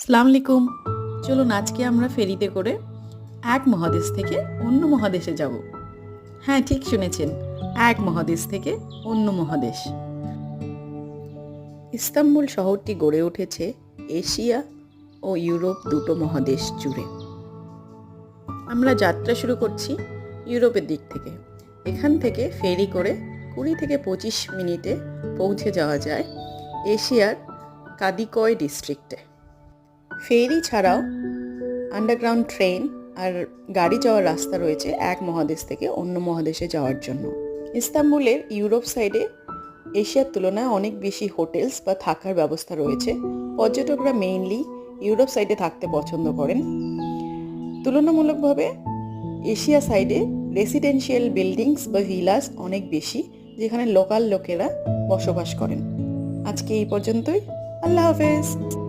আসসালামু আলাইকুম। চলুন আজকে আমরা ফেরিতে করে এক মহাদেশ থেকে অন্য মহাদেশে যাব। হ্যাঁ, ঠিক শুনেছেন, এক মহাদেশ থেকে অন্য মহাদেশ। ইস্তাম্বুল শহরটি গড়ে উঠেছে এশিয়া ও ইউরোপ দুটো মহাদেশ জুড়ে। আমরা যাত্রা শুরু করছি ইউরোপের দিক থেকে। এখান থেকে ফেরি করে 20 থেকে 25 মিনিটে পৌঁছে যাওয়া যায় এশিয়ার কাদিকয় ডিস্ট্রিক্টে। ফেরি ছাড়াও আন্ডারগ্রাউন্ড ট্রেন আর গাড়ি যাওয়ার রাস্তা রয়েছে এক মহাদেশ থেকে অন্য মহাদেশে যাওয়ার জন্য। ইস্তাম্বুলের ইউরোপ সাইডে এশিয়ার তুলনায় অনেক বেশি হোটেলস বা থাকার ব্যবস্থা রয়েছে। পর্যটকরা মেইনলি ইউরোপ সাইডে থাকতে পছন্দ করেন। তুলনামূলকভাবে এশিয়া সাইডে রেসিডেন্সিয়াল বিল্ডিংস বা ভিলাস অনেক বেশি, যেখানে লোকাল লোকেরা বসবাস করেন। আজকে এই পর্যন্তই। আল্লাহ হাফেজ।